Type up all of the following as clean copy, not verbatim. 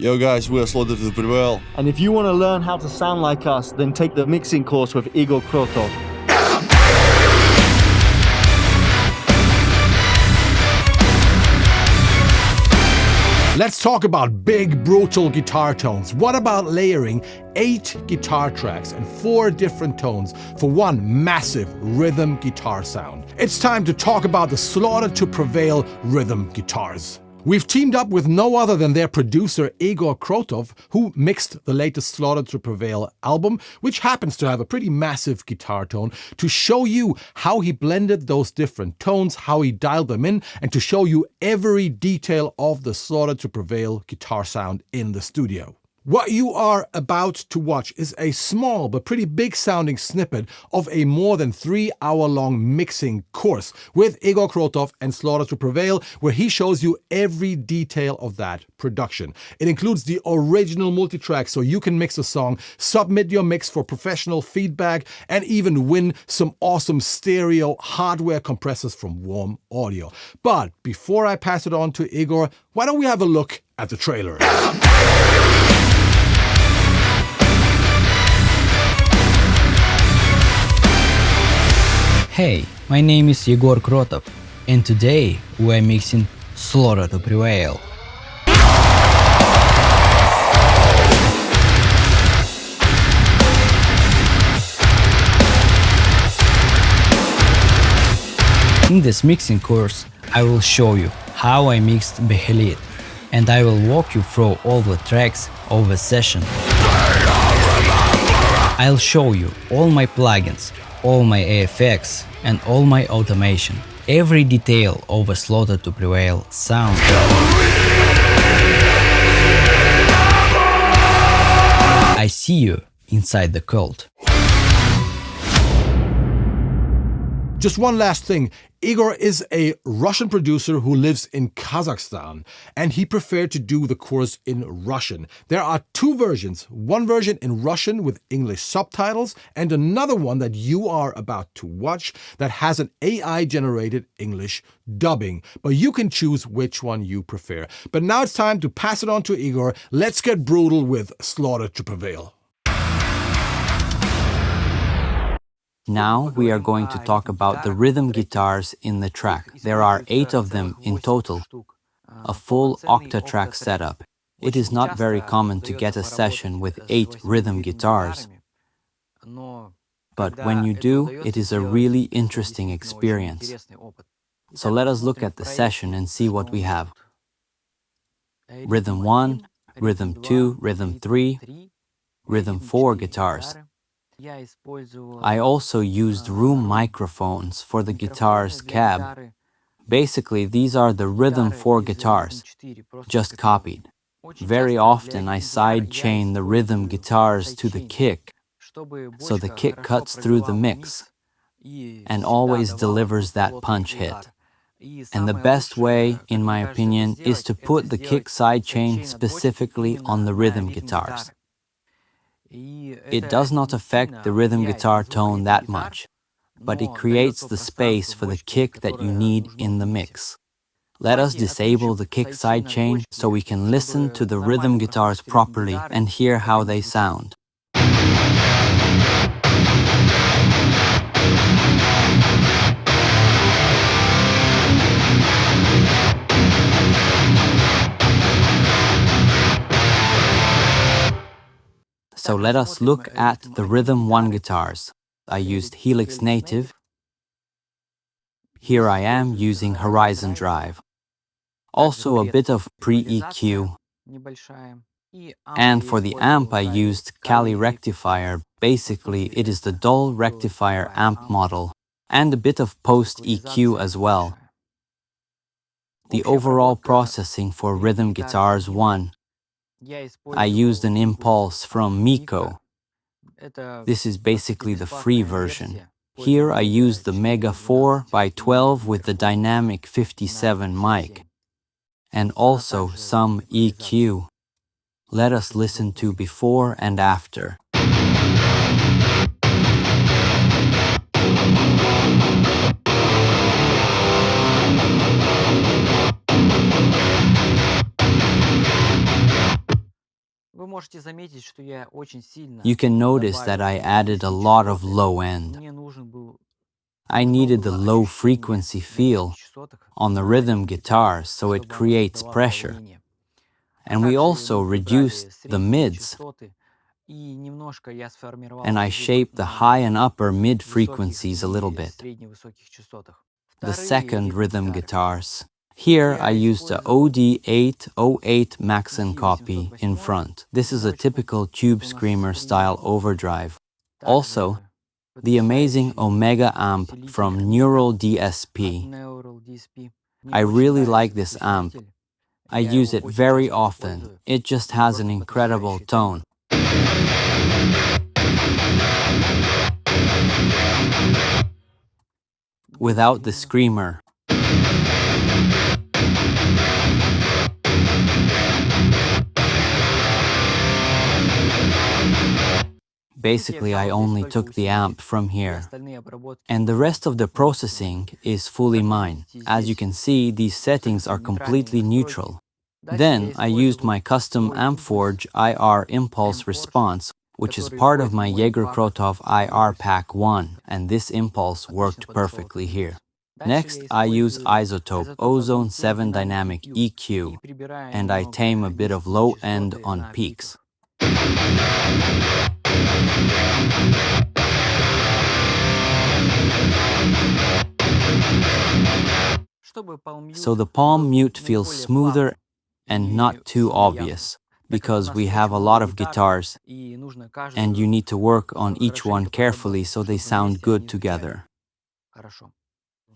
Yo guys, we're SLAUGHTER to PREVAIL. And if you want to learn how to sound like us, then take the mixing course with Egor Krotov. Let's talk about big, brutal guitar tones. What about layering 8 guitar tracks and 4 different tones for one massive rhythm guitar sound? It's time to talk about the SLAUGHTER to PREVAIL rhythm guitars. We've teamed up with no other than their producer Egor Krotov, who mixed the latest SLAUGHTER to PREVAIL album, which happens to have a pretty massive guitar tone, to show you how he blended those different tones, how he dialed them in, and to show you every detail of the SLAUGHTER to PREVAIL guitar sound in the studio. What you are about to watch is a small but pretty big sounding snippet of a more than 3-hour-long mixing course with Egor Krotov and SLAUGHTER to PREVAIL, where he shows you every detail of that production. It includes the original multitracks, so you can mix a song, submit your mix for professional feedback, and even win some awesome stereo hardware compressors from Kohle Audio. But before I pass it on to Egor, why don't we have a look at the trailer? Hey, my name is Egor Krotov, and today we're mixing SLAUGHTER to PREVAIL. In this mixing course, I will show you how I mixed Behelit, and I will walk you through all the tracks of the session. I'll show you all my plugins, all my effects, and all my automation. Every detail of a SLAUGHTER to PREVAIL sound. I see you inside the cult. Just one last thing. Egor is a Russian producer who lives in Kazakhstan, and he preferred to do the course in Russian. There are 2 versions, one version in Russian with English subtitles, and another one that you are about to watch that has an AI-generated English dubbing. But you can choose which one you prefer. But now it's time to pass it on to Egor. Let's get brutal with SLAUGHTER to PREVAIL. Now we are going to talk about the rhythm guitars in the track. There are 8 of them in total, a full octa-track setup. It is not very common to get a session with 8 rhythm guitars, but when you do, it is a really interesting experience. So let us look at the session and see what we have. Rhythm 1, Rhythm 2, Rhythm 3, Rhythm 4 guitars. I also used room microphones for the guitar's cab. Basically, these are the Rhythm 4 guitars, just copied. Very often I sidechain the rhythm guitars to the kick, so the kick cuts through the mix and always delivers that punch hit. And the best way, in my opinion, is to put the kick sidechain specifically on the rhythm guitars. It does not affect the rhythm guitar tone that much, but it creates the space for the kick that you need in the mix. Let us disable the kick sidechain so we can listen to the rhythm guitars properly and hear how they sound. So let us look at the Rhythm 1 guitars. I used Helix Native. Here I am using Horizon Drive. Also a bit of pre-EQ. And for the amp I used Kali Rectifier. Basically it is the dull rectifier amp model. And a bit of post-EQ as well. The overall processing for Rhythm Guitars 1. I used an impulse from Miko. This is basically the free version. Here I used the Mega 4x12 with the dynamic 57 mic. And also some EQ. Let us listen to before and after. You can notice that I added a lot of low end. I needed the low frequency feel on the rhythm guitar so it creates pressure. And we also reduced the mids. And I shaped the high and upper mid frequencies a little bit. The second rhythm guitars. Here I used a OD808 Maxon copy in front. This is a typical Tube Screamer style overdrive. Also, the amazing Omega amp from Neural DSP. I really like this amp. I use it very often. It just has an incredible tone. Without the screamer. Basically, I only took the amp from here. And the rest of the processing is fully mine. As you can see, these settings are completely neutral. Then I used my custom Ampforge IR impulse response, which is part of my Egor Krotov IR Pack 1, and this impulse worked perfectly here. Next, I use Isotope Ozone 7 Dynamic EQ, and I tame a bit of low end on peaks. So the palm mute feels smoother and not too obvious, because we have a lot of guitars and you need to work on each one carefully so they sound good together.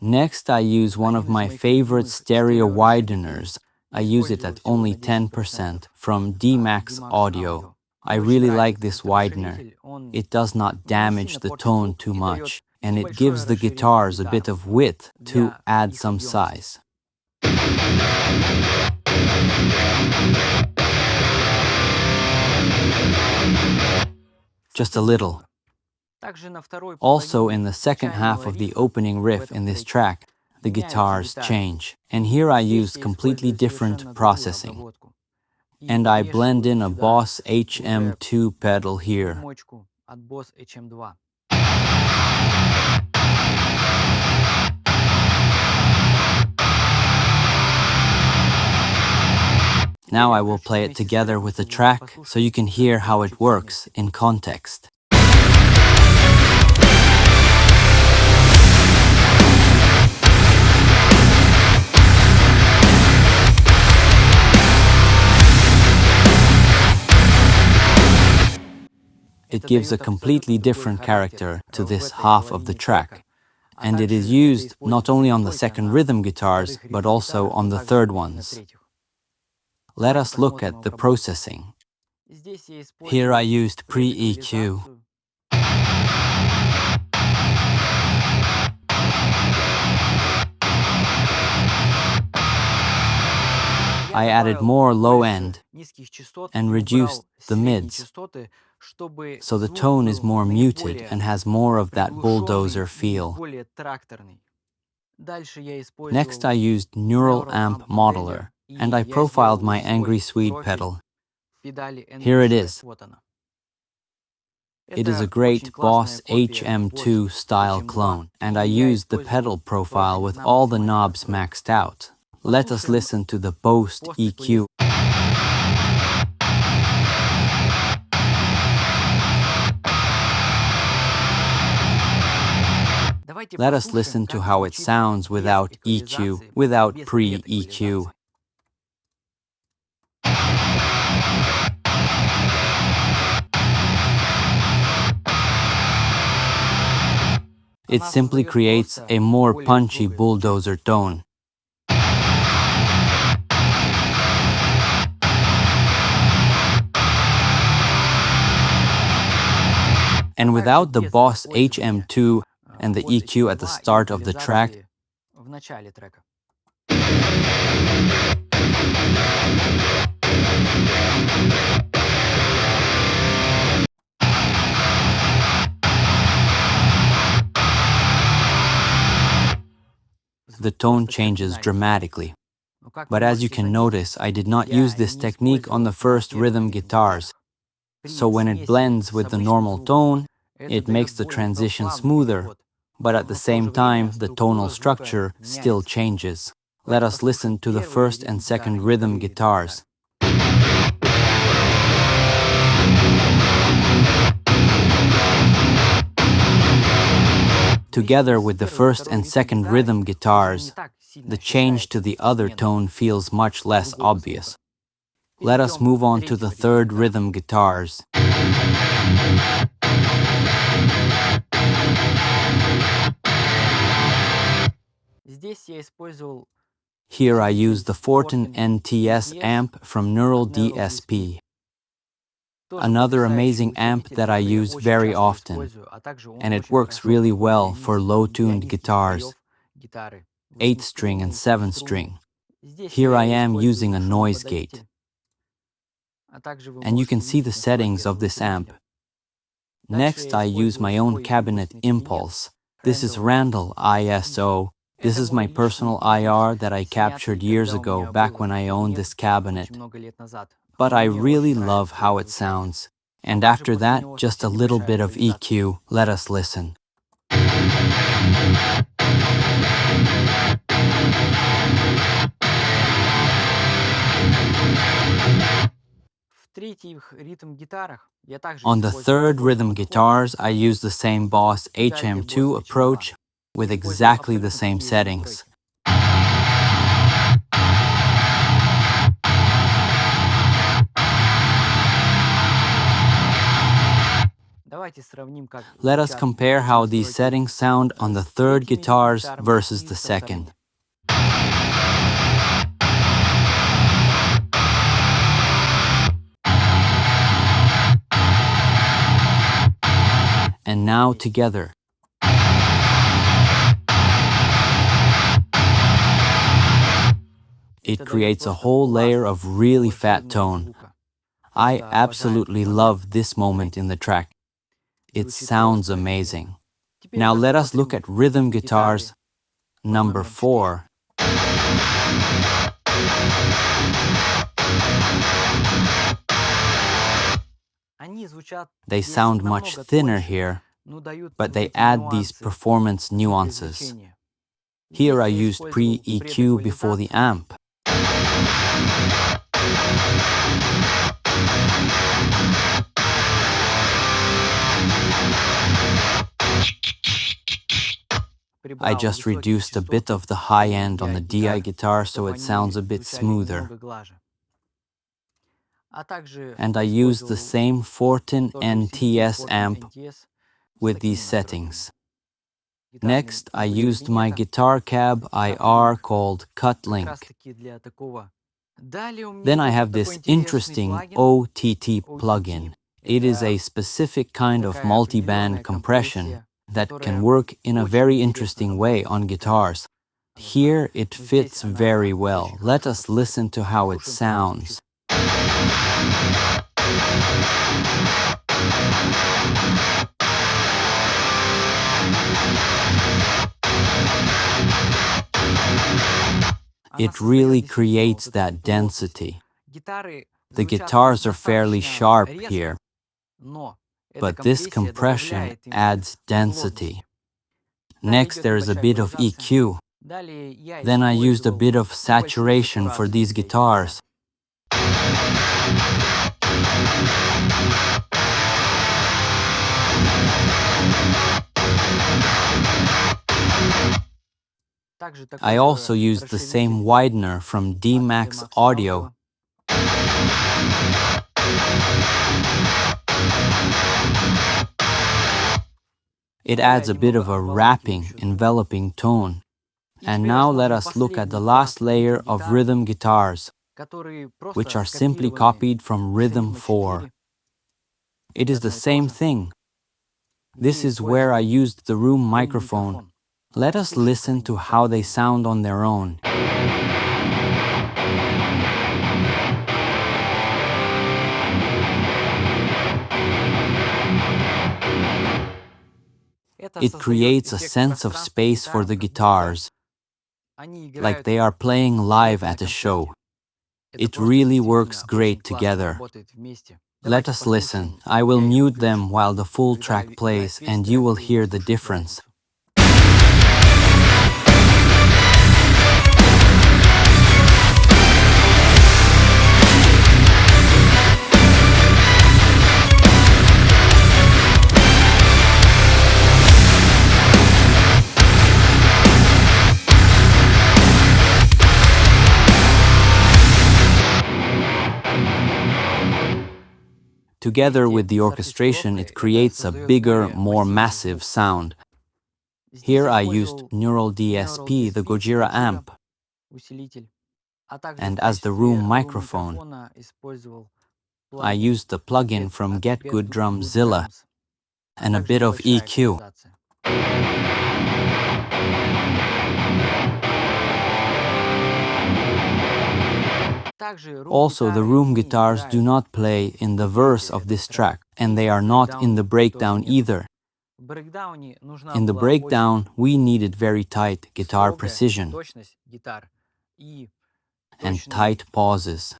Next, I use one of my favorite stereo wideners. I use it at only 10% from D-Max Audio. I really like this widener. It does not damage the tone too much, and it gives the guitars a bit of width to add some size. Just a little. Also, in the second half of the opening riff in this track, the guitars change. And here I used completely different processing. And I blend in a Boss HM2 pedal here. Now I will play it together with the track so you can hear how it works in context. It gives a completely different character to this half of the track, and it is used not only on the second rhythm guitars, but also on the third ones. Let us look at the processing. Here I used pre-EQ. I added more low end and reduced the mids, so the tone is more muted and has more of that bulldozer feel. Next I used Neural Amp Modeler, and I profiled my Angry Swede pedal. Here it is. It is a great Boss HM2 style clone, and I used the pedal profile with all the knobs maxed out. Let us listen to the Post EQ. Let us listen to how it sounds without EQ, without pre-EQ. It simply creates a more punchy bulldozer tone. And without the Boss HM2 and the EQ at the start of the track, the tone changes dramatically. But as you can notice, I did not use this technique on the first rhythm guitars, So when it blends with the normal tone, it makes the transition smoother, but at the same time, the tonal structure still changes. Let us listen to the first and second rhythm guitars. Together with the first and second rhythm guitars, the change to the other tone feels much less obvious. Let us move on to the third rhythm guitars. Here I use the Fortin NTS amp from Neural DSP. Another amazing amp that I use very often, and it works really well for low-tuned guitars, 8-string and 7-string. Here I am using a noise gate. And you can see the settings of this amp. Next, I use my own cabinet impulse. This is Randall ISO. This is my personal IR that I captured years ago, back when I owned this cabinet. But I really love how it sounds. And after that, just a little bit of EQ. Let us listen. On the third rhythm guitars, I use the same Boss HM2 approach with exactly the same settings. Let us compare how these settings sound on the third guitars versus the second. And now together. It creates a whole layer of really fat tone. I absolutely love this moment in the track. It sounds amazing. Now let us look at rhythm guitars number 4. They sound much thinner here, but they add these performance nuances. Here I used pre-EQ before the amp. I just reduced a bit of the high end on the DI guitar so it sounds a bit smoother. And I used the same Fortin NTS amp with these settings. Next, I used my guitar cab IR called Cutlink. Then I have this interesting OTT plugin. It is a specific kind of multi-band compression that can work in a very interesting way on guitars. Here it fits very well. Let us listen to how it sounds. It really creates that density. The guitars are fairly sharp here, but this compression adds density. Next, there is a bit of EQ. Then I used a bit of saturation for these guitars. I also used the same widener from D-Max Audio. It adds a bit of a wrapping, enveloping tone. And now let us look at the last layer of rhythm guitars, which are simply copied from Rhythm 4. It is the same thing. This is where I used the room microphone. Let us listen to how they sound on their own. It creates a sense of space for the guitars, like they are playing live at a show. It really works great together. Let us listen. I will mute them while the full track plays, and you will hear the difference. Together with the orchestration, it creates a bigger, more massive sound. Here I used Neural DSP, the Gojira amp, and as the room microphone, I used the plugin from Get Good Drumzilla and a bit of EQ. Also, the room guitars do not play in the verse of this track, and they are not in the breakdown either. In the breakdown, we needed very tight guitar precision and tight pauses.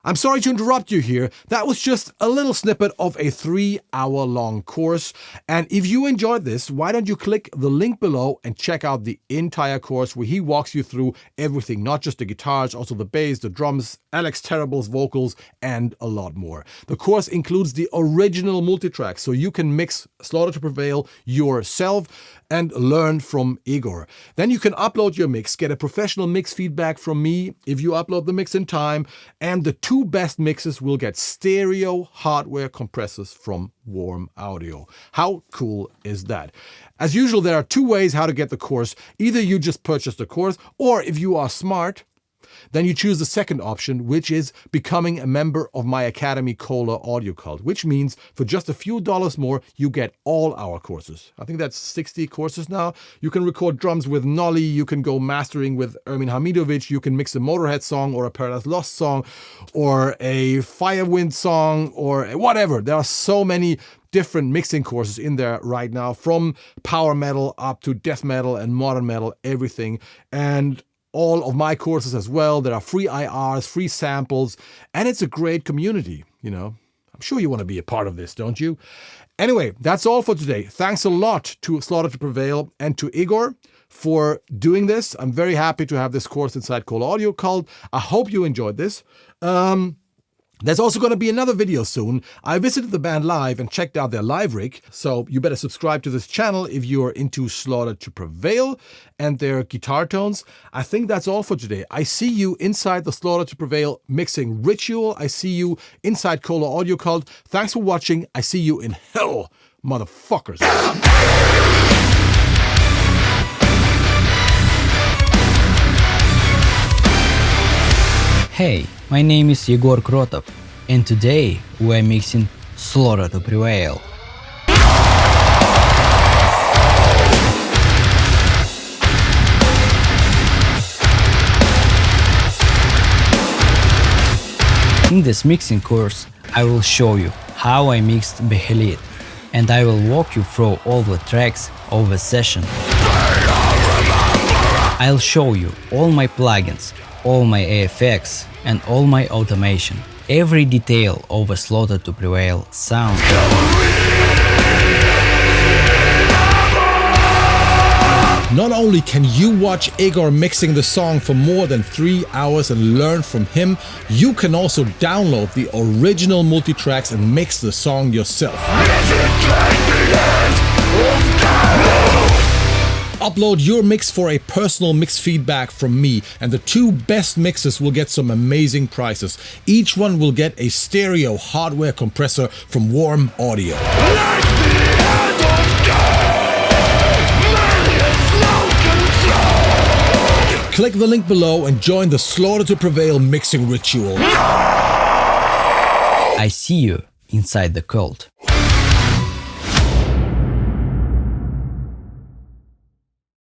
I'm sorry to interrupt you here. That was just a little snippet of a 3-hour-long course. And if you enjoyed this, why don't you click the link below and check out the entire course where he walks you through everything, not just the guitars, also the bass, the drums, Alex Terrible's vocals, and a lot more. The course includes the original multitracks, so you can mix Slaughter to Prevail yourself and learn from Egor. Then you can upload your mix, get a professional mix feedback from me if you upload the mix in time, and the 2 best mixes will get stereo hardware compressors from Warm Audio. How cool is that? As usual, there are 2 ways how to get the course. Either you just purchase the course, or if you are smart, then you choose the second option, which is becoming a member of my academy, Kohle Audio Kult, which means for just a few dollars more, you get all our courses. I think that's 60 courses now. You can record drums with Nolly, you can go mastering with Ermin Hamidovic, you can mix a Motorhead song or a Paradise Lost song or a Firewind song or whatever. There are so many different mixing courses in there right now, from power metal up to death metal and modern metal, everything. And all of my courses as well. There are free IRs, free samples, and it's a great community, you know. I'm sure you want to be a part of this, don't you? Anyway, that's all for today. Thanks a lot to Slaughter to Prevail and to Egor for doing this. I'm very happy to have this course inside Kohle Audio Kult. I hope you enjoyed this. There's also going to be another video soon. I visited the band live and checked out their live rig, so you better subscribe to this channel if you're into Slaughter to Prevail and their guitar tones. I think that's all for today. I see you inside the Slaughter to Prevail mixing ritual. I see you inside Kohle Audio Kult. Thanks for watching. I see you in hell, motherfuckers. Hey, my name is Egor Krotov, and today we're mixing Slaughter to Prevail. In this mixing course, I will show you how I mixed Behelit, and I will walk you through all the tracks of the session. I'll show you all my plugins, all my effects and all my automation, every detail of a Slaughter to Prevail sound. Not only can you watch Egor mixing the song for more than 3 hours and learn from him, you can also download the original multitracks and mix the song yourself. Upload your mix for a personal mix feedback from me, and the 2 best mixes will get some amazing prizes. Each one will get a stereo hardware compressor from Warm Audio. Click the link below and join the Slaughter to Prevail mixing ritual. I see you inside the cult.